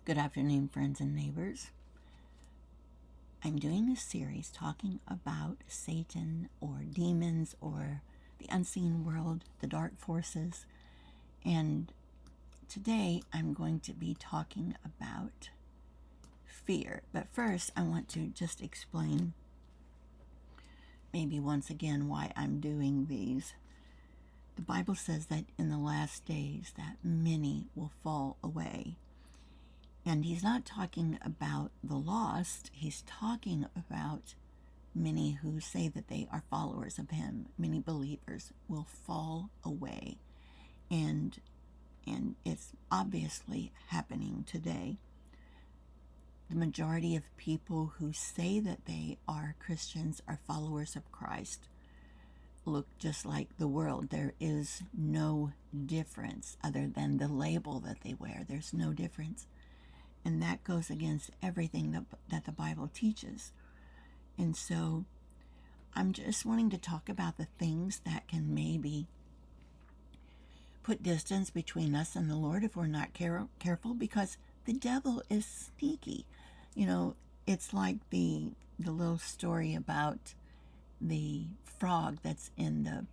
Good afternoon, friends and neighbors. I'm doing a series talking about Satan or demons or the unseen world, the dark forces. And today I'm going to be talking about fear. But first, I want to just explain maybe once again why I'm doing these. The Bible says that in the last days that many will fall away. And he's not talking about the lost, he's talking about many who say that they are followers of him. Many believers will fall away. And it's obviously happening today. The majority of people who say that they are Christians are followers of Christ look just like the world. There is no difference other than the label that they wear. There's no difference. And that goes against everything that the Bible teaches. And so I'm just wanting to talk about the things that can maybe put distance between us and the Lord if we're not careful, because the devil is sneaky. You know, it's like the little story about the frog that's in the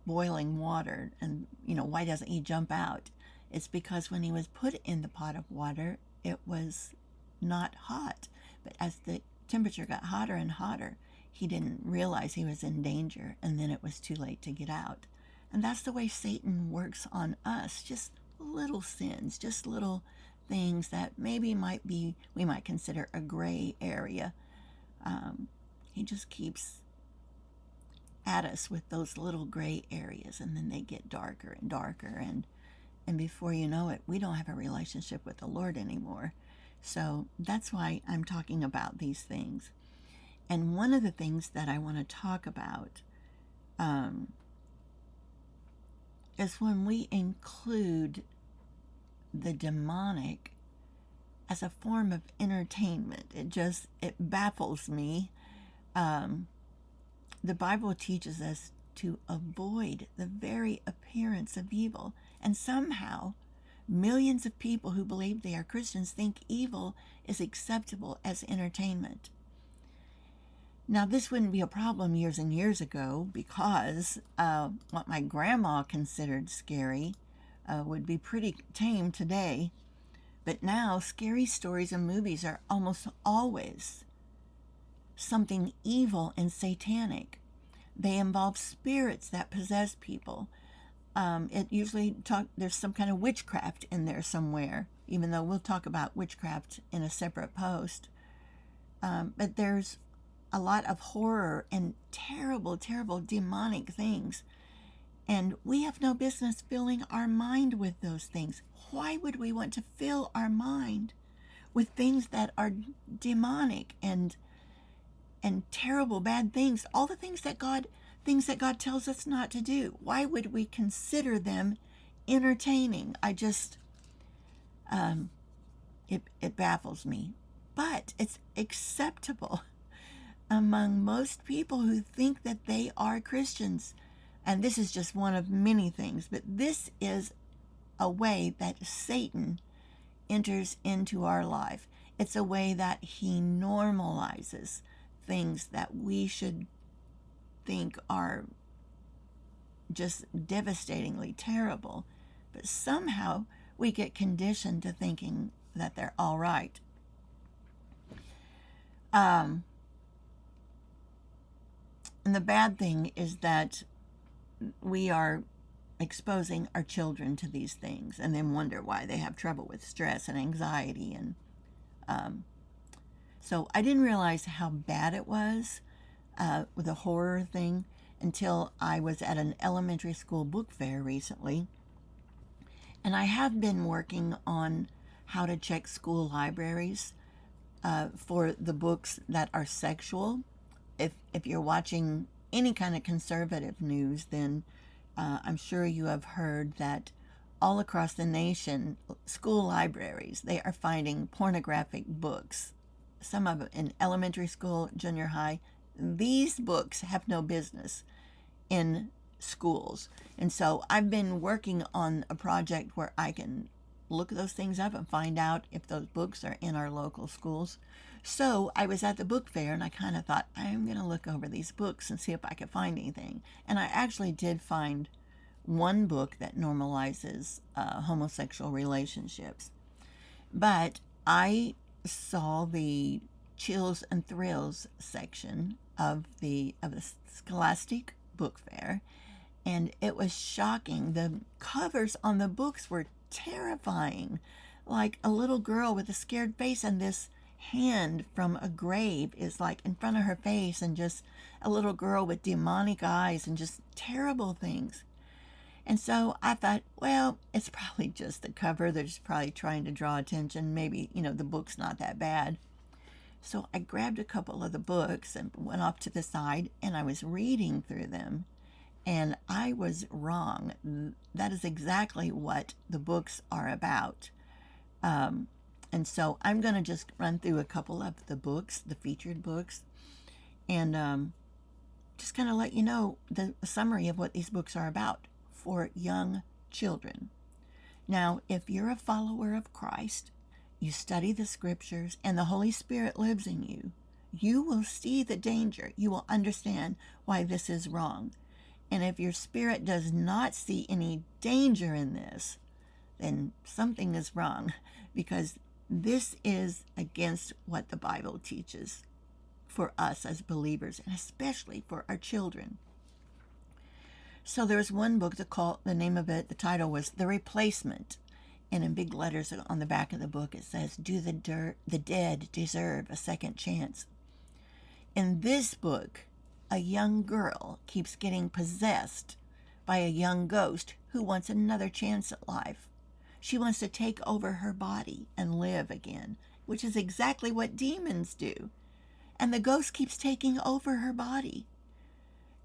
boiling water, and why doesn't he jump out? It's because when he was put in the pot of water, it was not hot. But as the temperature got hotter and hotter, he didn't realize he was in danger, and then it was too late to get out. And that's the way Satan works on us. Just little sins, just little things that maybe we might consider a gray area. He just keeps at us with those little gray areas, and then they get darker and darker, and before you know it, we don't have a relationship with the Lord anymore. So that's why I'm talking about these things. And one of the things that I want to talk about is when we include the demonic as a form of entertainment. It baffles me. The Bible teaches us to avoid the very appearance of evil. And somehow, millions of people who believe they are Christians think evil is acceptable as entertainment. Now, this wouldn't be a problem years and years ago, because what my grandma considered scary would be pretty tame today. But now, scary stories and movies are almost always something evil and satanic. They involve spirits that possess people. It usually there's some kind of witchcraft in there somewhere, even though we'll talk about witchcraft in a separate post. But there's a lot of horror and terrible, terrible demonic things. And we have no business filling our mind with those things. Why would we want to fill our mind with things that are demonic and terrible, bad things? All the things that God tells us not to do. Why would we consider them entertaining? It baffles me. But it's acceptable among most people who think that they are Christians. And this is just one of many things, but this is a way that Satan enters into our life. It's a way that he normalizes things that we should think are just devastatingly terrible, but somehow we get conditioned to thinking that they're all right. And the bad thing is that we are exposing our children to these things and then wonder why they have trouble with stress and anxiety. And so I didn't realize how bad it was with the horror thing until I was at an elementary school book fair recently. And I have been working on how to check school libraries for the books that are sexual. If you're watching any kind of conservative news, then I'm sure you have heard that all across the nation, school libraries, they are finding pornographic books. Some of it in elementary school, junior high. These books have no business in schools. And so I've been working on a project where I can look those things up and find out if those books are in our local schools. So I was at the book fair and I kind of thought, I'm going to look over these books and see if I could find anything. And I actually did find one book that normalizes homosexual relationships. But I saw the Chills and Thrills section of the Scholastic Book Fair, and it was shocking. The covers on the books were terrifying, like a little girl with a scared face, and this hand from a grave is like in front of her face, and just a little girl with demonic eyes and just terrible things. And so I thought, well, it's probably just the cover. They're just probably trying to draw attention. Maybe, the book's not that bad. So I grabbed a couple of the books and went off to the side, and I was reading through them. And I was wrong. That is exactly what the books are about. And so I'm going to just run through a couple of the books, the featured books, and just kind of let you know the summary of what these books are about for young children. Now, if you're a follower of Christ, you study the scriptures, and the Holy Spirit lives in you, you will see the danger. You will understand why this is wrong. And if your spirit does not see any danger in this, then something is wrong, because this is against what the Bible teaches for us as believers, and especially for our children. So there was one book the title was The Replacement. And in big letters on the back of the book, it says, Do the dead deserve a second chance? In this book, a young girl keeps getting possessed by a young ghost who wants another chance at life. She wants to take over her body and live again, which is exactly what demons do. And the ghost keeps taking over her body.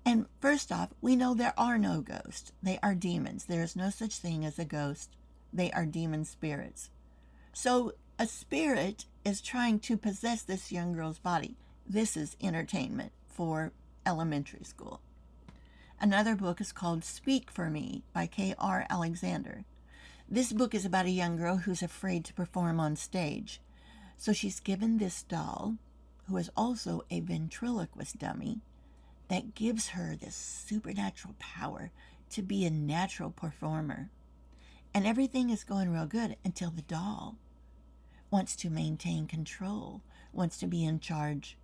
And first off, we know there are no ghosts. They are demons. There is no such thing as a ghost. They are demon spirits. So a spirit is trying to possess this young girl's body. This is entertainment for elementary school. Another book is called Speak for Me by K.R. Alexander. This book is about a young girl who's afraid to perform on stage. So she's given this doll, who is also a ventriloquist dummy, that gives her this supernatural power to be a natural performer. And everything is going real good until the doll wants to maintain control, wants to be in charge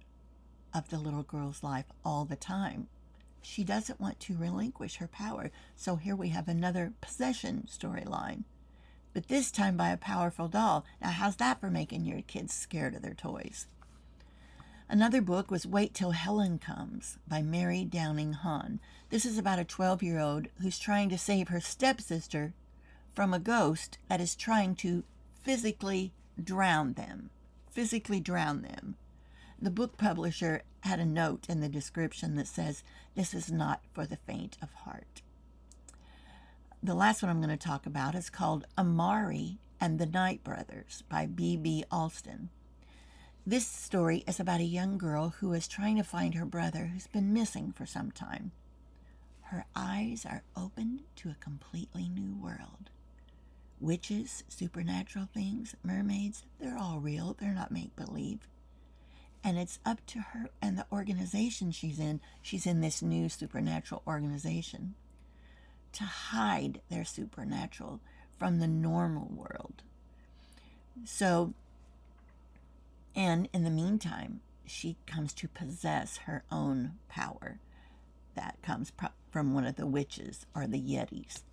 of the little girl's life all the time. She doesn't want to relinquish her power. So here we have another possession storyline, but this time by a powerful doll. Now, how's that for making your kids scared of their toys? Another book was Wait Till Helen Comes by Mary Downing Hahn. This is about a 12-year-old who's trying to save her stepsister from a ghost that is trying to physically drown them. The book publisher had a note in the description that says, this is not for the faint of heart. The last one I'm going to talk about is called Amari and the Night Brothers by B.B. Alston. This story is about a young girl who is trying to find her brother who's been missing for some time. Her eyes are opened to a completely new world. Witches, supernatural things, mermaids, they're all real. They're not make-believe. And it's up to her and the organization she's in this new supernatural organization, to hide their supernatural from the normal world. So, and in the meantime, she comes to possess her own power that comes from one of the witches or the Yetis.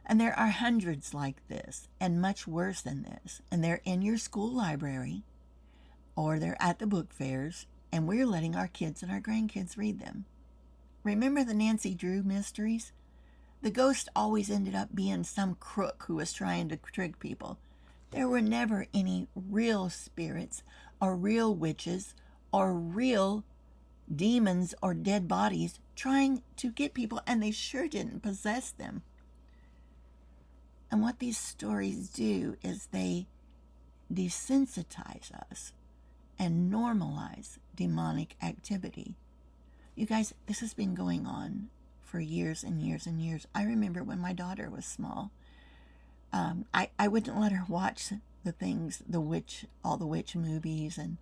And there are hundreds like this, and much worse than this. And they're in your school library, or they're at the book fairs, and we're letting our kids and our grandkids read them. Remember the Nancy Drew mysteries? The ghost always ended up being some crook who was trying to trick people. There were never any real spirits or real witches or real demons or dead bodies trying to get people, and they sure didn't possess them. And what these stories do is they desensitize us and normalize demonic activity. You guys, this has been going on for years and years and years. I remember when my daughter was small, I wouldn't let her watch the things, all the witch movies and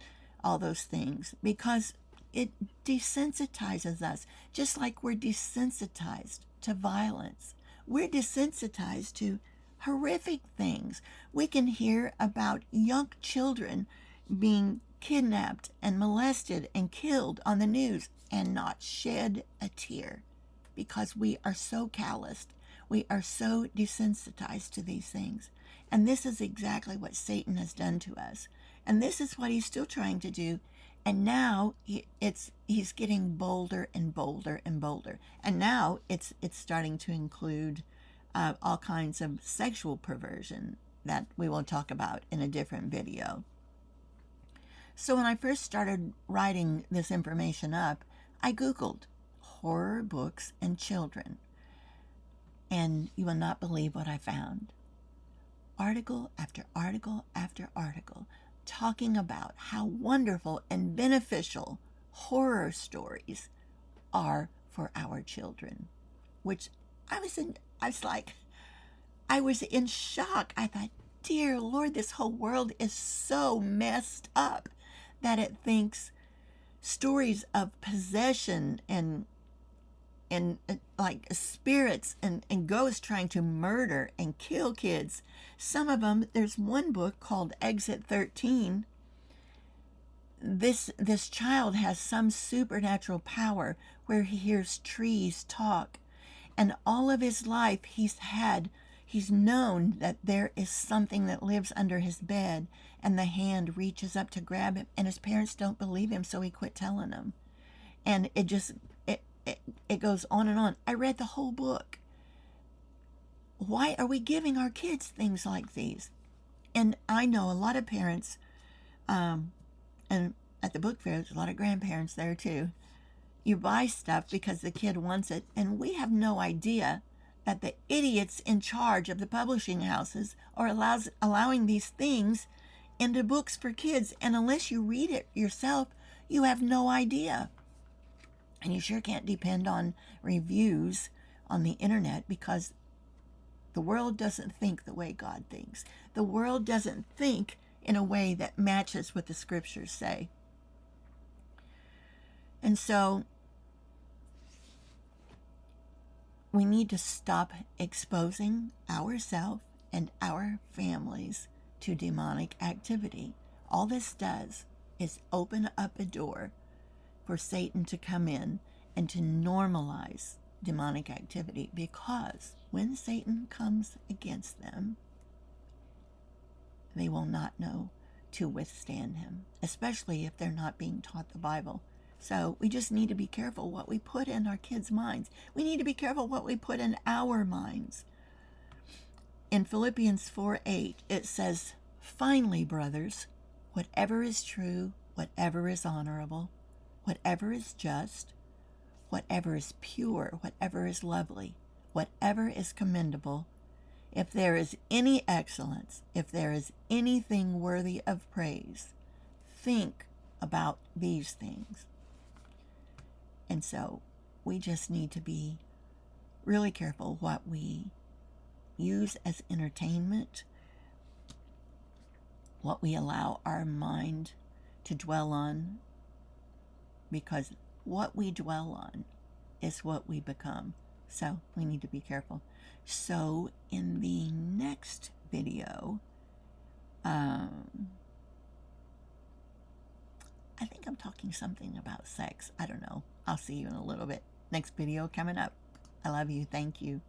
all those things, because it desensitizes us, just like we're desensitized to violence. We're desensitized to horrific things. We can hear about young children being kidnapped and molested and killed on the news and not shed a tear, because we are so calloused. We are so desensitized to these things. And this is exactly what Satan has done to us. And this is what he's still trying to do. And now he's getting bolder and bolder and bolder. And now it's starting to include all kinds of sexual perversion that we will talk about in a different video. So when I first started writing this information up, I Googled horror books and children. And you will not believe what I found. Article after article after article talking about how wonderful and beneficial horror stories are for our children. Which I was in shock. I thought, dear Lord, this whole world is so messed up that it thinks stories of possession and like spirits and ghosts trying to murder and kill kids. Some of them, there's one book called Exit 13. This child has some supernatural power where he hears trees talk, and all of his life he's known that there is something that lives under his bed, and the hand reaches up to grab him, and his parents don't believe him, so he quit telling them. And it goes on and on. I read the whole book. Why are we giving our kids things like these? And I know a lot of parents, and at the book fair, there's a lot of grandparents there too. You buy stuff because the kid wants it, and we have no idea that the idiots in charge of the publishing houses are allowing these things into books for kids. And unless you read it yourself, you have no idea. And you sure can't depend on reviews on the internet, because the world doesn't think the way God thinks. The world doesn't think in a way that matches what the scriptures say. And so we need to stop exposing ourselves and our families to demonic activity. All this does is open up a door for Satan to come in and to normalize demonic activity, because when Satan comes against them, they will not know to withstand him, especially if they're not being taught the Bible. So we just need to be careful what we put in our kids' minds. We need to be careful what we put in our minds. In Philippians 4:8, it says, "Finally, brothers, whatever is true, whatever is honorable, whatever is just, whatever is pure, whatever is lovely, whatever is commendable, if there is any excellence, if there is anything worthy of praise, think about these things." And so we just need to be really careful what we use as entertainment, what we allow our mind to dwell on, because what we dwell on is what we become. So we need to be careful. So in the next video, I think I'm talking something about sex. I don't know. I'll see you in a little bit. Next video coming up. I love you. Thank you.